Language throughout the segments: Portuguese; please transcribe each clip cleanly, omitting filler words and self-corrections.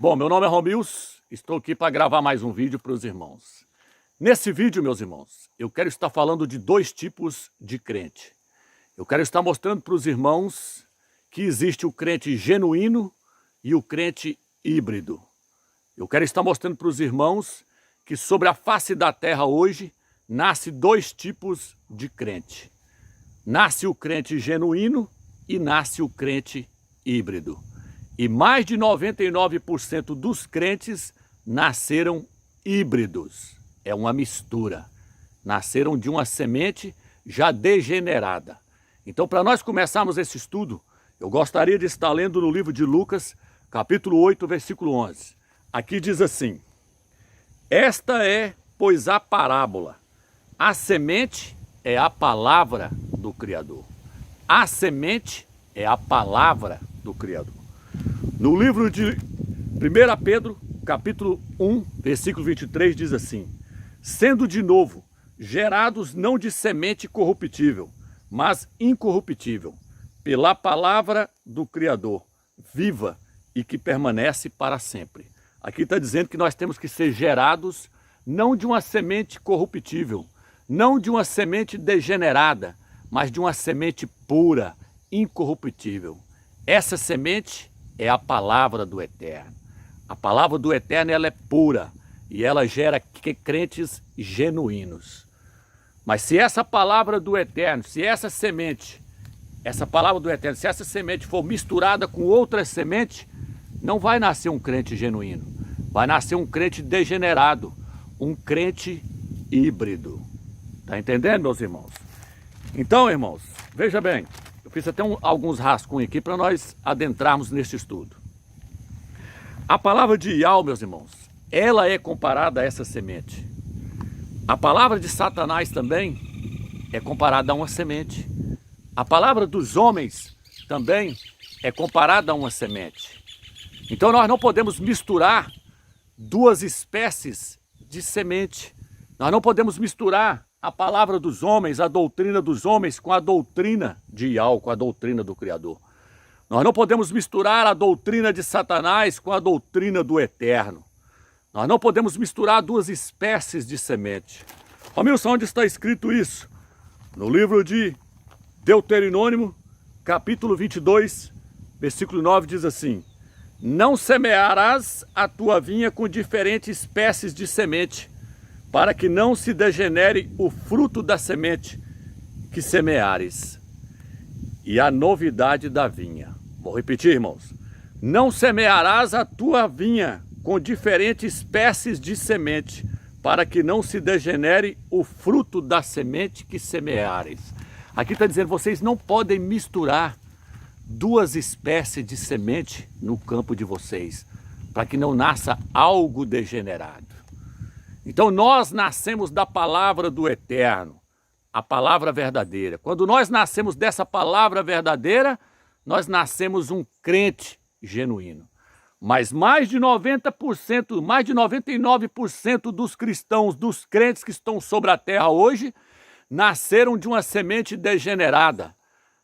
Bom, meu nome é Romils, estou aqui para gravar mais um vídeo para os irmãos. Nesse vídeo, meus irmãos, eu quero estar falando de dois tipos de crente. Eu quero estar mostrando para os irmãos que existe o crente genuíno e o crente híbrido. Eu quero estar mostrando para os irmãos que sobre a face da terra hoje nasce dois tipos de crente. Nasce o crente genuíno e nasce o crente híbrido. E mais de 99% dos crentes nasceram híbridos. É uma mistura. Nasceram de uma semente já degenerada. Então, para nós começarmos esse estudo, eu gostaria de estar lendo no livro de Lucas, capítulo 8, versículo 11. Aqui diz assim: esta é, pois, a parábola. A semente é a palavra do Criador. A semente é a palavra do Criador. No livro de 1 Pedro, capítulo 1, versículo 23, diz assim: sendo de novo gerados não de semente corruptível, mas incorruptível, pela palavra do Criador, viva e que permanece para sempre. Aqui está dizendo que nós temos que ser gerados não de uma semente corruptível, não de uma semente degenerada, mas de uma semente pura, incorruptível. Essa semente é a palavra do Eterno. A palavra do Eterno, ela é pura e ela gera crentes genuínos. Mas se essa palavra do Eterno, se essa semente, essa palavra do Eterno, se essa semente for misturada com outra semente, não vai nascer um crente genuíno. Vai nascer um crente degenerado, um crente híbrido. Está entendendo, meus irmãos? Então, irmãos, veja bem, eu fiz até alguns rascunhos aqui para nós adentrarmos neste estudo. A palavra de Yahweh, meus irmãos, ela é comparada a essa semente. A palavra de Satanás também é comparada a uma semente. A palavra dos homens também é comparada a uma semente. Então nós não podemos misturar duas espécies de semente. Nós não podemos misturar a palavra dos homens, a doutrina dos homens com a doutrina de Yahweh, com a doutrina do Criador. Nós não podemos misturar a doutrina de Satanás com a doutrina do Eterno. Nós não podemos misturar duas espécies de semente. Romilson, onde está escrito isso? No livro de Deuteronômio, capítulo 22, versículo 9, diz assim: não semearás a tua vinha com diferentes espécies de semente, para que não se degenere o fruto da semente que semeares. E a novidade da vinha. Vou repetir, irmãos. Não semearás a tua vinha com diferentes espécies de semente, para que não se degenere o fruto da semente que semeares. Aqui está dizendo, vocês não podem misturar duas espécies de semente no campo de vocês, para que não nasça algo degenerado. Então nós nascemos da palavra do Eterno, a palavra verdadeira. Quando nós nascemos dessa palavra verdadeira, nós nascemos um crente genuíno. Mas mais de 90%, mais de 99% dos cristãos, dos crentes que estão sobre a terra hoje, nasceram de uma semente degenerada.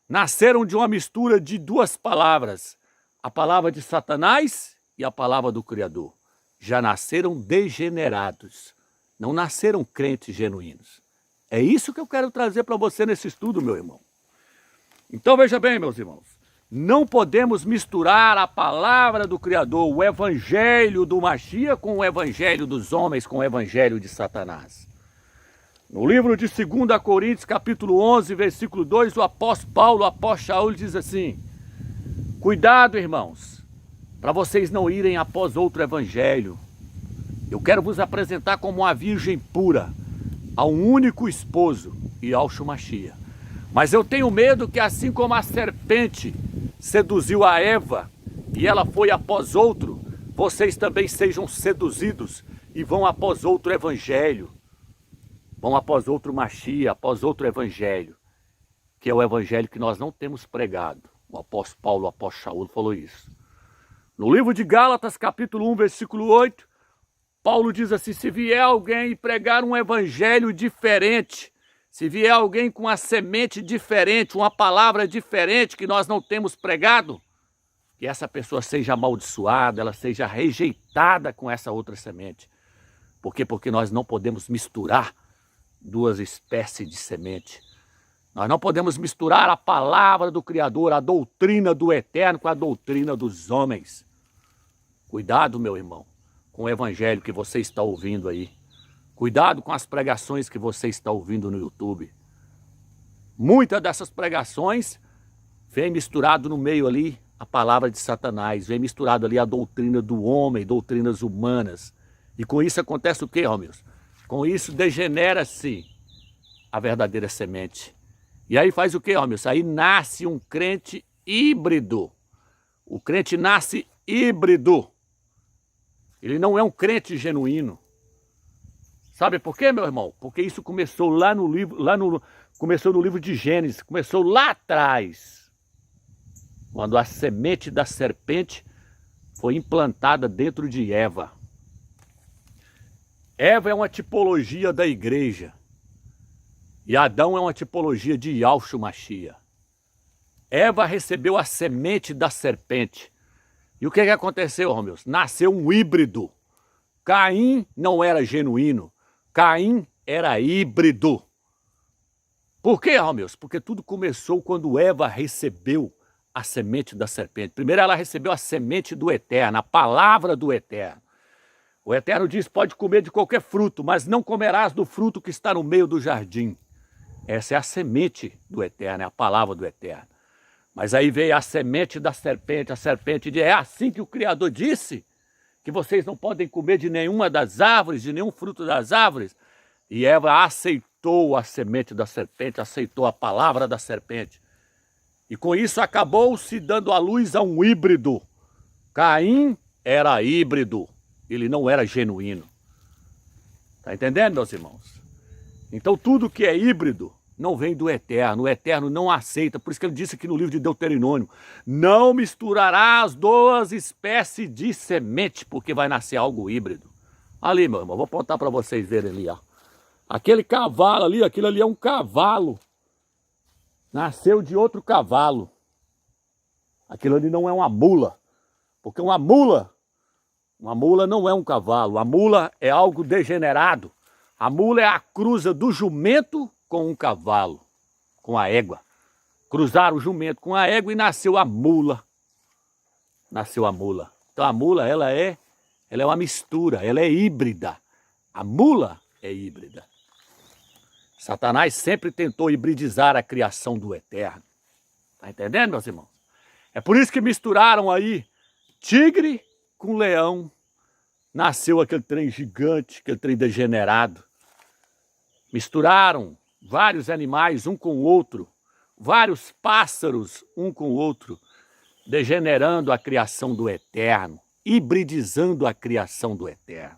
Nasceram de uma mistura de duas palavras, a palavra de Satanás e a palavra do Criador. Já nasceram degenerados, não nasceram crentes genuínos. É isso que eu quero trazer para você nesse estudo, meu irmão. Então veja bem, meus irmãos, não podemos misturar a palavra do Criador, o evangelho do Mashiach, com o evangelho dos homens, com o evangelho de Satanás. No livro de 2 Coríntios, capítulo 11, versículo 2, o apóstolo Paulo, o apóstolo Shaul, diz assim: cuidado, irmãos, para vocês não irem após outro evangelho. Eu quero vos apresentar como uma virgem pura, a um único esposo, e ao Mashiach. Mas eu tenho medo que assim como a serpente seduziu a Eva, e ela foi após outro, vocês também sejam seduzidos e vão após outro evangelho. Vão após outro Mashiach, após outro evangelho, que é o evangelho que nós não temos pregado. O apóstolo Paulo, o apóstolo Shaul falou isso. No livro de Gálatas, capítulo 1, versículo 8, Paulo diz assim: se vier alguém e pregar um evangelho diferente, se vier alguém com uma semente diferente, uma palavra diferente que nós não temos pregado, que essa pessoa seja amaldiçoada, ela seja rejeitada com essa outra semente. Por quê? Porque nós não podemos misturar duas espécies de semente. Nós não podemos misturar a palavra do Criador, a doutrina do Eterno com a doutrina dos homens. Cuidado, meu irmão, com o evangelho que você está ouvindo aí. Cuidado com as pregações que você está ouvindo no YouTube. Muitas dessas pregações vem misturado no meio ali a palavra de Satanás, vem misturado ali a doutrina do homem, doutrinas humanas. E com isso acontece o quê, Romilson? Com isso degenera-se a verdadeira semente. E aí faz o quê, Romilson? Aí nasce um crente híbrido. O crente nasce híbrido. Ele não é um crente genuíno. Sabe por quê, meu irmão? Porque isso começou lá no livro, começou no livro de Gênesis, começou lá atrás, quando a semente da serpente foi implantada dentro de Eva. Eva é uma tipologia da igreja. E Adão é uma tipologia de Yahshua Mashiach. Eva recebeu a semente da serpente. E o que aconteceu, Romilson? Nasceu um híbrido. Caim não era genuíno. Caim era híbrido. Por quê, Romilson? Porque tudo começou quando Eva recebeu a semente da serpente. Primeiro ela recebeu a semente do Eterno, a palavra do Eterno. O Eterno diz, pode comer de qualquer fruto, mas não comerás do fruto que está no meio do jardim. Essa é a semente do Eterno, é a palavra do Eterno. Mas aí veio a semente da serpente, a serpente diz, é assim que o Criador disse, que vocês não podem comer de nenhuma das árvores, de nenhum fruto das árvores. E Eva aceitou a semente da serpente, aceitou a palavra da serpente. E com isso acabou-se dando à luz a um híbrido. Caim era híbrido, ele não era genuíno. Está entendendo, meus irmãos? Então tudo que é híbrido não vem do Eterno. O Eterno não aceita. Por isso que ele disse aqui no livro de Deuteronômio, não misturarás duas espécies de semente, porque vai nascer algo híbrido. Ali, meu irmão, vou apontar para vocês verem ali, ó. Aquele cavalo ali, aquilo ali é um cavalo. Nasceu de outro cavalo. Aquilo ali não é uma mula. Porque uma mula não é um cavalo. A mula é algo degenerado. A mula é a cruza do jumento com um cavalo, com a égua. Cruzaram o jumento com a égua e nasceu a mula. Nasceu a mula. Então a mula, ela é uma mistura, ela é híbrida. A mula é híbrida. Satanás sempre tentou hibridizar a criação do Eterno. Está entendendo, meus irmãos? É por isso que misturaram aí tigre com leão. Nasceu aquele trem gigante, aquele trem degenerado. Misturaram vários animais um com o outro, vários pássaros um com o outro, degenerando a criação do Eterno, hibridizando a criação do Eterno.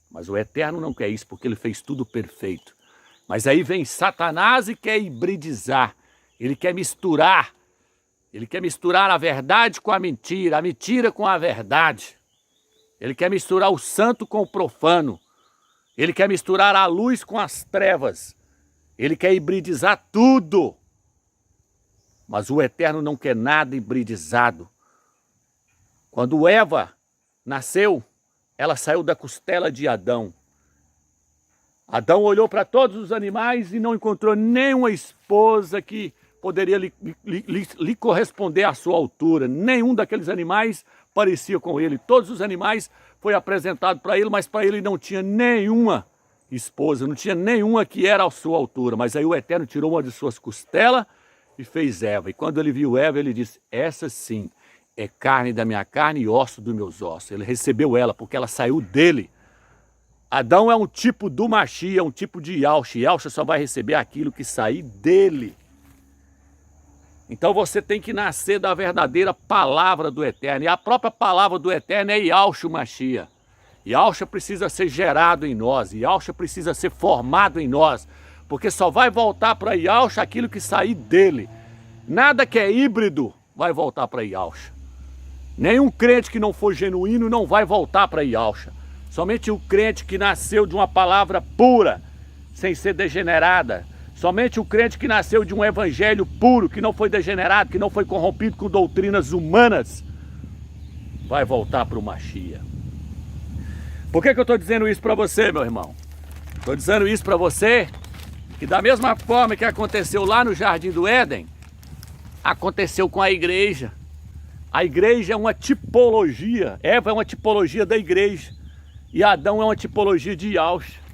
Mas o Eterno não quer isso, porque ele fez tudo perfeito. Mas aí vem Satanás e quer hibridizar, ele quer misturar a verdade com a mentira com a verdade. Ele quer misturar o santo com o profano. Ele quer misturar a luz com as trevas. Ele quer hibridizar tudo. Mas o Eterno não quer nada hibridizado. Quando Eva nasceu, ela saiu da costela de Adão. Adão olhou para todos os animais e não encontrou nenhuma esposa que poderia lhe corresponder à sua altura. Nenhum daqueles animais parecia com ele. Todos os animais foi apresentado para ele, mas para ele não tinha nenhuma esposa, não tinha nenhuma que era à sua altura. Mas aí o Eterno tirou uma de suas costelas e fez Eva. E quando ele viu Eva, ele disse, essa sim é carne da minha carne e osso dos meus ossos. Ele recebeu ela porque ela saiu dele. Adão é um tipo do Mashiach, é um tipo de Yahshua. Yahshua só vai receber aquilo que sair dele. Então você tem que nascer da verdadeira palavra do Eterno. E a própria palavra do Eterno é Yahshua Mashiach. Yahshua precisa ser gerado em nós. Yahshua precisa ser formado em nós. Porque só vai voltar para Yahshua aquilo que sair dele. Nada que é híbrido vai voltar para Yahshua. Nenhum crente que não for genuíno não vai voltar para Yahshua. Somente o crente que nasceu de uma palavra pura, sem ser degenerada, Somente o crente que nasceu de um evangelho puro, que não foi degenerado, que não foi corrompido com doutrinas humanas, vai voltar para o Mashiach. Por que eu estou dizendo isso para você, meu irmão? Estou dizendo isso para você, que da mesma forma que aconteceu lá no Jardim do Éden, aconteceu com a igreja. A igreja é uma tipologia, Eva é uma tipologia da igreja, e Adão é uma tipologia de Yahushua.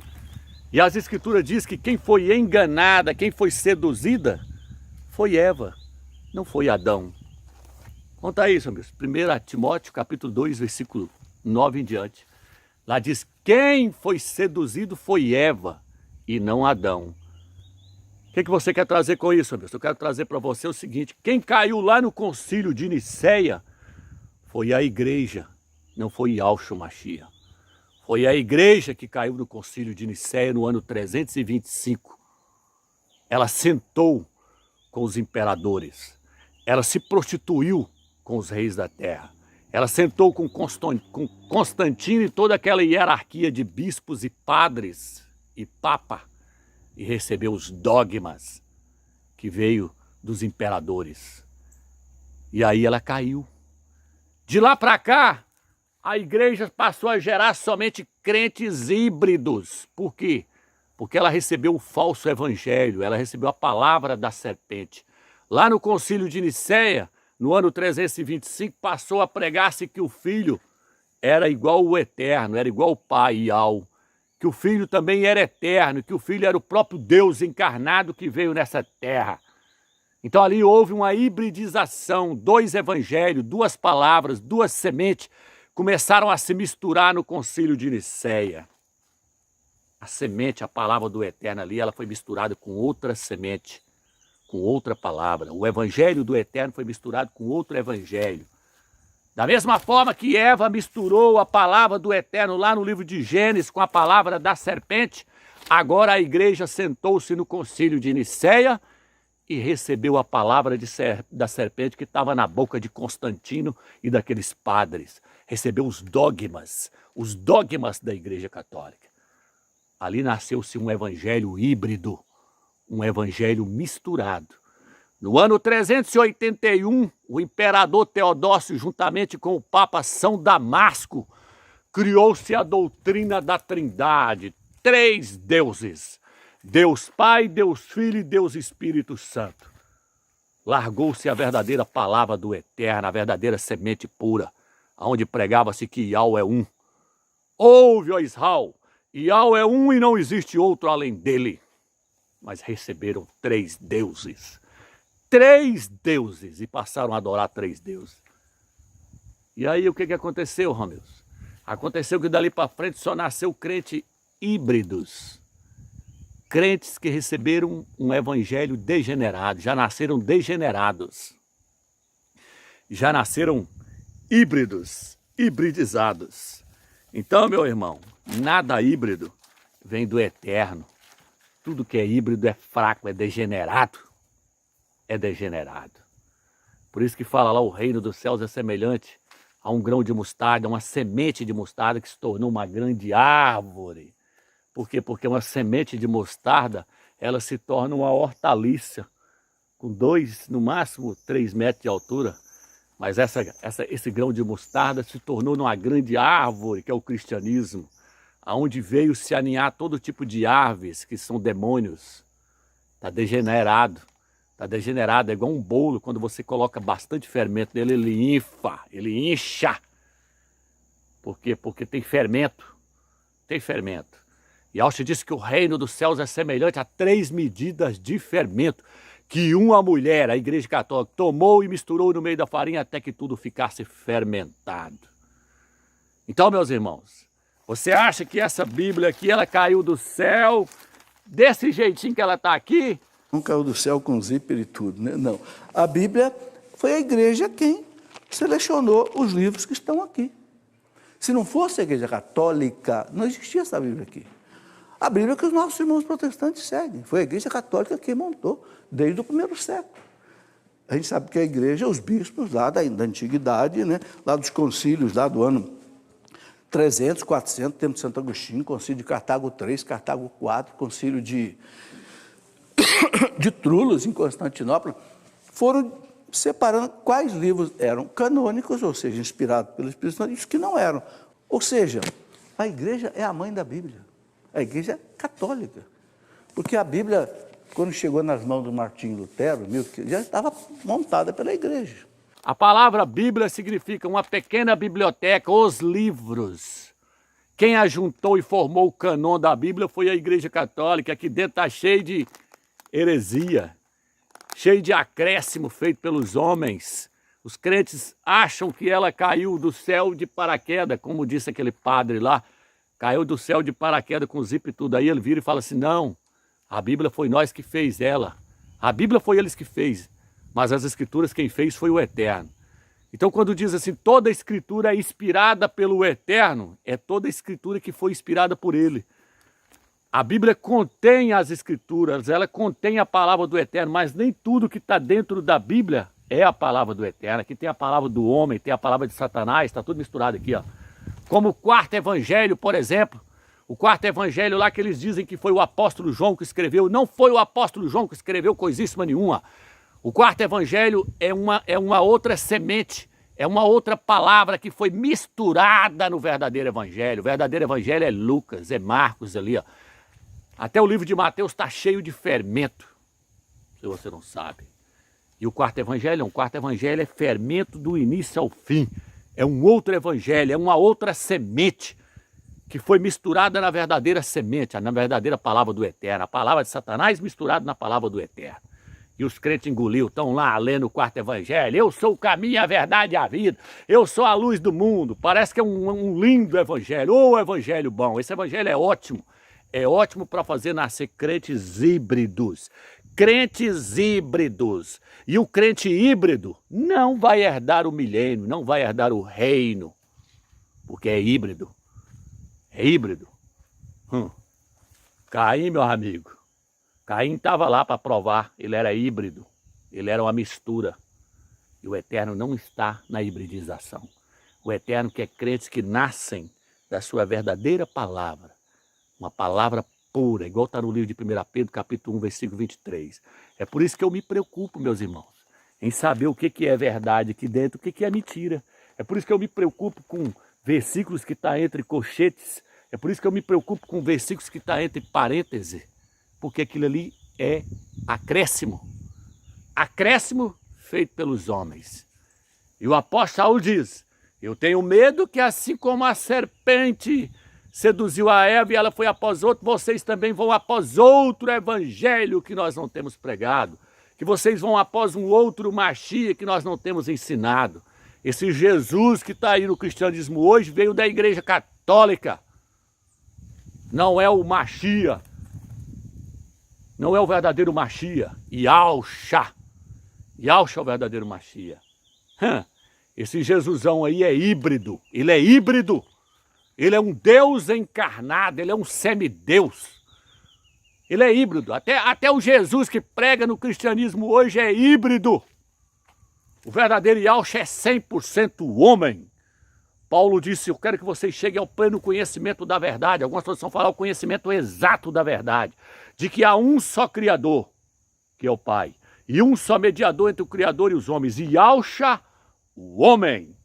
E as escrituras dizem que quem foi enganada, quem foi seduzida, foi Eva, não foi Adão. Conta isso, amigos. 1 Timóteo, capítulo 2, versículo 9 em diante. Lá diz, quem foi seduzido foi Eva e não Adão. O que você quer trazer com isso, amigos? Eu quero trazer para você o seguinte, quem caiu lá no concílio de Nicéia foi a igreja, não foi Yahushua Mashiach. Foi a igreja que caiu no concílio de Nicéia no ano 325. Ela sentou com os imperadores. Ela se prostituiu com os reis da terra. Ela sentou com Constantino e toda aquela hierarquia de bispos e padres e papa e recebeu os dogmas que veio dos imperadores. E aí ela caiu. De lá para cá, a igreja passou a gerar somente crentes híbridos. Por quê? Porque ela recebeu o falso evangelho, ela recebeu a palavra da serpente. Lá no concílio de Nicéia, no ano 325, passou a pregar-se que o Filho era igual ao Eterno, era igual ao Pai, Yahweh. Que o Filho também era eterno, que o Filho era o próprio Deus encarnado que veio nessa terra. Então ali houve uma hibridização, dois evangelhos, duas palavras, duas sementes, começaram a se misturar no concílio de Nicéia. A semente, a palavra do Eterno ali, ela foi misturada com outra semente, com outra palavra. O evangelho do Eterno foi misturado com outro evangelho. Da mesma forma que Eva misturou a palavra do Eterno lá no livro de Gênesis com a palavra da serpente, agora a igreja sentou-se no concílio de Nicéia e recebeu a palavra da serpente que estava na boca de Constantino e daqueles padres. Recebeu os dogmas da igreja católica. Ali nasceu-se um evangelho híbrido, um evangelho misturado. No ano 381, o imperador Teodósio, juntamente com o Papa São Damasco, criou-se a doutrina da Trindade, 3 deuses, Deus Pai, Deus Filho e Deus Espírito Santo. Largou-se a verdadeira palavra do Eterno, a verdadeira semente pura, onde pregava-se que Yahweh é um. Ouve, ó Israel, Yahweh é um e não existe outro além dele. Mas receberam 3 deuses. 3 deuses e passaram a adorar 3 deuses. E aí o que aconteceu, Romeus? Aconteceu que dali para frente só nasceu crente híbridos. Crentes que receberam um evangelho degenerado, já nasceram degenerados. Já nasceram híbridos, hibridizados. Então, meu irmão, nada híbrido vem do Eterno. Tudo que é híbrido é fraco, é degenerado. É degenerado. Por isso que fala lá, o reino dos céus é semelhante a um grão de mostarda, uma semente de mostarda que se tornou uma grande árvore. Por quê? Porque uma semente de mostarda, ela se torna uma hortaliça, com 2, no máximo 3 metros de altura. Mas esse grão de mostarda se tornou numa grande árvore, que é o cristianismo, aonde veio se aninhar todo tipo de aves, que são demônios. Está degenerado. Está degenerado, é igual um bolo, quando você coloca bastante fermento nele, ele infa, ele incha. Por quê? Porque tem fermento. Tem fermento. E Yahushua disse que o reino dos céus é semelhante a 3 medidas de fermento, que uma mulher, a igreja católica, tomou e misturou no meio da farinha até que tudo ficasse fermentado. Então, meus irmãos, você acha que essa Bíblia aqui, ela caiu do céu, desse jeitinho que ela está aqui? Não caiu do céu com zíper e tudo, né? Não. A Bíblia foi a igreja quem selecionou os livros que estão aqui. Se não fosse a igreja católica, não existia essa Bíblia aqui. A Bíblia que os nossos irmãos protestantes seguem. Foi a igreja católica que montou, desde o primeiro século. A gente sabe que a igreja, os bispos lá da antiguidade, né? Lá dos concílios, lá do ano 300, 400, tempo de Santo Agostinho, concílio de Cartago 3, Cartago 4, concílio de de Trullos, em Constantinopla, foram separando quais livros eram canônicos, ou seja, inspirados pelo Espírito Santo, e os que não eram. Ou seja, a igreja é a mãe da Bíblia, a igreja é católica, porque a Bíblia, quando chegou nas mãos do Martinho Lutero, já estava montada pela igreja. A palavra Bíblia significa uma pequena biblioteca, os livros. Quem ajuntou e formou o cânon da Bíblia foi a Igreja Católica. Aqui dentro está cheio de heresia, cheio de acréscimo feito pelos homens. Os crentes acham que ela caiu do céu de paraquedas, como disse aquele padre lá. Caiu do céu de paraquedas com zip e tudo. Aí ele vira e fala assim, não, a Bíblia foi nós que fez ela. A Bíblia foi eles que fez, mas as Escrituras quem fez foi o Eterno. Então quando diz assim, toda a Escritura é inspirada pelo Eterno, é toda a Escritura que foi inspirada por Ele. A Bíblia contém as Escrituras, ela contém a palavra do Eterno, mas nem tudo que está dentro da Bíblia é a palavra do Eterno. Aqui tem a palavra do homem, tem a palavra de Satanás, está tudo misturado aqui, ó. Como o quarto evangelho, por exemplo. O quarto evangelho lá que eles dizem que foi o apóstolo João que escreveu. Não foi o apóstolo João que escreveu coisíssima nenhuma. O quarto evangelho é uma outra semente, é uma outra palavra que foi misturada no verdadeiro evangelho. O verdadeiro evangelho é Lucas, é Marcos ali, ó. Até o livro de Mateus está cheio de fermento, se você não sabe. E o quarto evangelho não, o quarto evangelho é fermento do início ao fim. É um outro evangelho, é uma outra semente que foi misturada na verdadeira semente, na verdadeira palavra do Eterno. A palavra de Satanás misturada na palavra do Eterno. E os crentes engoliu, estão lá lendo o quarto evangelho. Eu sou o caminho, a verdade e a vida. Eu sou a luz do mundo. Parece que é um lindo evangelho. Ô, evangelho bom. Esse evangelho é ótimo. É ótimo para fazer nascer crentes híbridos. Crentes híbridos. E o crente híbrido não vai herdar o milênio, não vai herdar o reino. Porque é híbrido. É híbrido. Caim, meu amigo. Caim estava lá para provar. Ele era híbrido. Ele era uma mistura. E o Eterno não está na hibridização. O Eterno quer crentes que nascem da sua verdadeira palavra. Uma palavra pura, igual está no livro de 1 Pedro, capítulo 1, versículo 23. É por isso que eu me preocupo, meus irmãos, em saber o que é verdade aqui dentro, o que é mentira. É por isso que eu me preocupo com versículos que estão entre colchetes. É por isso que eu me preocupo com versículos que estão entre parênteses. Porque aquilo ali é acréscimo. Acréscimo feito pelos homens. E o apóstolo Saul diz, eu tenho medo que assim como a serpente seduziu a Eva e ela foi após outro, vocês também vão após outro evangelho que nós não temos pregado. Que vocês vão após um outro Machia que nós não temos ensinado. Esse Jesus que está aí no cristianismo hoje veio da igreja católica. Não é o Machia. Não é o verdadeiro Machia. Yahushua. Yahushua é o verdadeiro Machia. Esse Jesusão aí é híbrido. Ele é híbrido. Ele é um Deus encarnado, ele é um semideus. Ele é híbrido. Até o Jesus que prega no cristianismo hoje é híbrido. O verdadeiro Yahushua é 100% homem. Paulo disse, eu quero que vocês cheguem ao pleno conhecimento da verdade. Algumas traduções falam o conhecimento exato da verdade. De que há um só Criador, que é o Pai. E um só mediador entre o Criador e os homens. E Yahushua, o homem.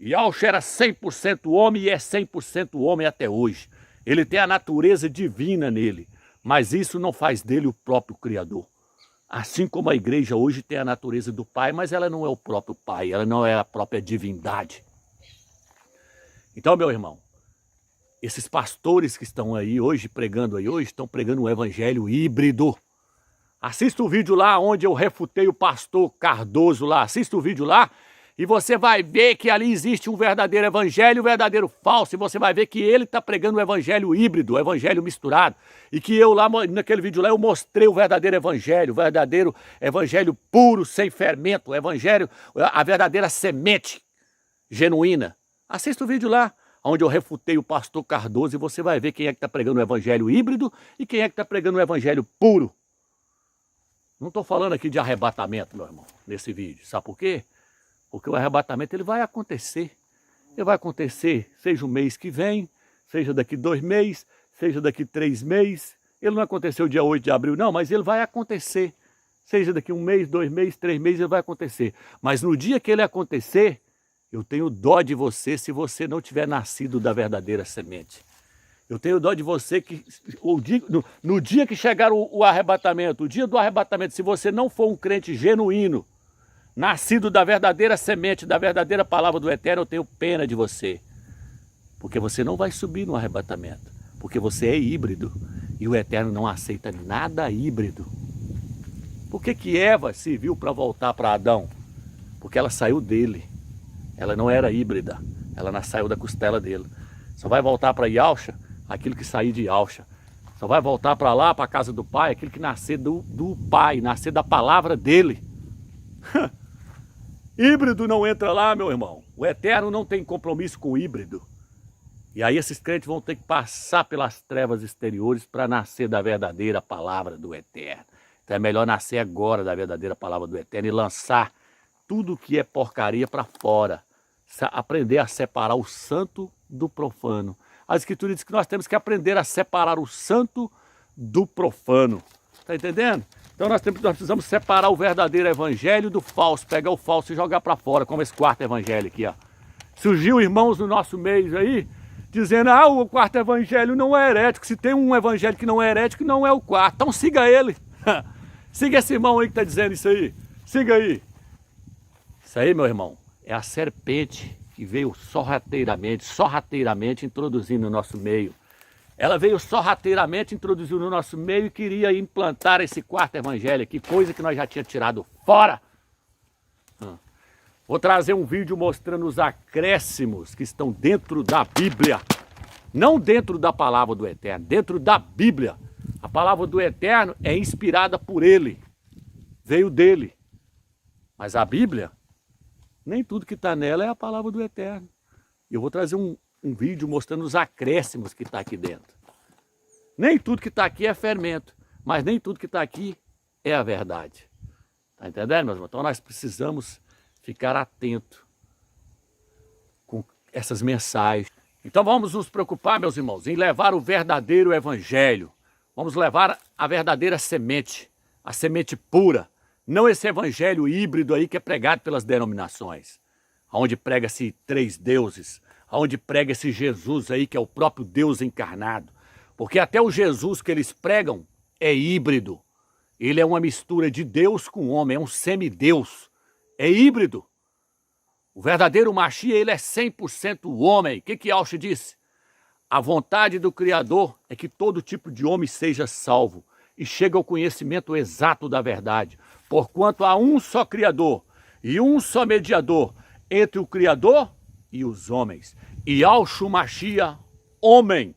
Yahushua era 100% homem e é 100% homem até hoje. Ele tem a natureza divina nele, mas isso não faz dele o próprio Criador. Assim como a igreja hoje tem a natureza do Pai, mas ela não é o próprio Pai, ela não é a própria divindade. Então, meu irmão, esses pastores que estão aí hoje, pregando aí hoje, estão pregando um evangelho híbrido. Assista o vídeo lá onde eu refutei o pastor Cardoso lá, assista o vídeo lá. E você vai ver que ali existe um verdadeiro evangelho e um verdadeiro falso. E você vai ver que ele está pregando o evangelho híbrido, o evangelho misturado. E que eu lá, naquele vídeo lá, eu mostrei o verdadeiro evangelho puro, sem fermento, o evangelho, a verdadeira semente genuína. Assista o vídeo lá, onde eu refutei o pastor Cardoso e você vai ver quem é que está pregando o evangelho híbrido e quem é que está pregando o evangelho puro. Não estou falando aqui de arrebatamento, meu irmão, nesse vídeo. Sabe por quê? Porque o arrebatamento ele vai acontecer. Ele vai acontecer, seja o mês que vem, seja daqui 2 meses, seja daqui 3 meses. Ele não aconteceu dia 8 de abril, não, mas ele vai acontecer. Seja daqui 1 mês, 2 meses, 3 meses, ele vai acontecer. Mas no dia que ele acontecer, eu tenho dó de você se você não tiver nascido da verdadeira semente. Eu tenho dó de você que no dia que chegar o arrebatamento, o dia do arrebatamento, se você não for um crente genuíno, nascido da verdadeira semente, da verdadeira palavra do Eterno, eu tenho pena de você. Porque você não vai subir no arrebatamento. Porque você é híbrido. E o Eterno não aceita nada híbrido. Por que Eva serviu para voltar para Adão? Porque ela saiu dele. Ela não era híbrida. Ela saiu da costela dele. Só vai voltar para Yalcha aquilo que sair de Yalcha. Só vai voltar para lá, para a casa do pai, aquilo que nascer do pai, nascer da palavra dele. Híbrido não entra lá, meu irmão. O Eterno não tem compromisso com o híbrido. E aí esses crentes vão ter que passar pelas trevas exteriores para nascer da verdadeira palavra do Eterno. Então é melhor nascer agora da verdadeira palavra do Eterno e lançar tudo que é porcaria para fora. Aprender a separar o santo do profano. A Escritura diz que nós temos que aprender a separar o santo do profano. Está entendendo? Então nós precisamos separar o verdadeiro evangelho do falso. Pegar o falso e jogar para fora, como esse quarto evangelho aqui, ó. Surgiu irmãos no nosso meio aí, dizendo, o quarto evangelho não é herético. Se tem um evangelho que não é herético, não é o quarto. Então siga ele. Siga esse irmão aí que está dizendo isso aí. Siga aí. Isso aí, meu irmão, é a serpente que veio sorrateiramente introduzindo no nosso meio. Ela veio sorrateiramente, introduziu no nosso meio e queria implantar esse quarto evangelho aqui, coisa que nós já tínhamos tirado fora. Vou trazer um vídeo mostrando os acréscimos que estão dentro da Bíblia. Não dentro da palavra do Eterno, dentro da Bíblia. A palavra do Eterno é inspirada por ele, veio dele. Mas a Bíblia, nem tudo que está nela é a palavra do Eterno. E eu vou trazer um vídeo mostrando os acréscimos que está aqui dentro. Nem tudo que está aqui é fermento, mas nem tudo que está aqui é a verdade. Está entendendo, meus irmãos? Então nós precisamos ficar atento com essas mensagens. Então vamos nos preocupar, meus irmãos, em levar o verdadeiro evangelho. Vamos levar a verdadeira semente, a semente pura. Não esse evangelho híbrido aí que é pregado pelas denominações. Onde prega-se 3 deuses, onde prega esse Jesus aí que é o próprio Deus encarnado. Porque até o Jesus que eles pregam é híbrido. Ele é uma mistura de Deus com homem, é um semideus. É híbrido. O verdadeiro Machia, ele é 100% homem. O que Yalcha disse? A vontade do Criador é que todo tipo de homem seja salvo e chegue ao conhecimento exato da verdade. Porquanto há um só Criador e um só mediador entre o Criador e os homens. E Yalcha Machia, homem.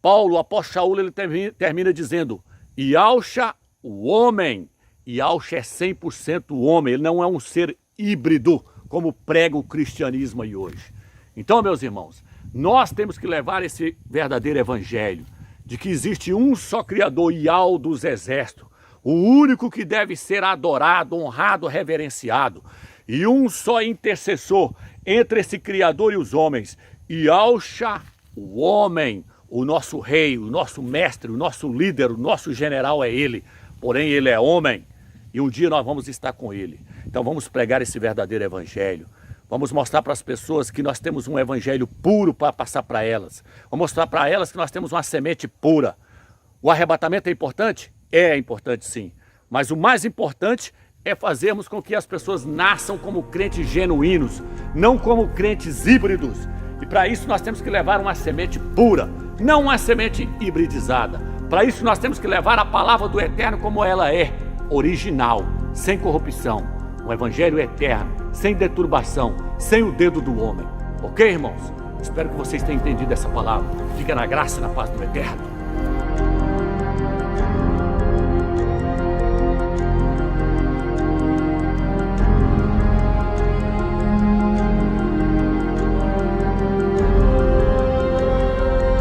Paulo, o apóstolo Shaul, ele termina dizendo, Yalcha, o homem. Yalcha é 100% homem, ele não é um ser híbrido, como prega o cristianismo aí hoje. Então, meus irmãos, nós temos que levar esse verdadeiro evangelho, de que existe um só Criador, Yahweh dos exércitos, o único que deve ser adorado, honrado, reverenciado, e um só intercessor entre esse Criador e os homens, Yalcha, o homem, o nosso rei, o nosso mestre, o nosso líder, o nosso general é ele, porém ele é homem, e um dia nós vamos estar com ele. Então vamos pregar esse verdadeiro evangelho. Vamos mostrar para as pessoas que nós temos um evangelho puro para passar para elas. Vamos mostrar para elas que nós temos uma semente pura. O arrebatamento é importante? É importante sim. Mas o mais importante é fazermos com que as pessoas nasçam como crentes genuínos, não como crentes híbridos. E para isso nós temos que levar uma semente pura, não uma semente hibridizada. Para isso nós temos que levar a palavra do Eterno como ela é, original, sem corrupção. Um evangelho eterno, sem deturbação, sem o dedo do homem. Ok, irmãos? Espero que vocês tenham entendido essa palavra. Fica na graça e na paz do Eterno.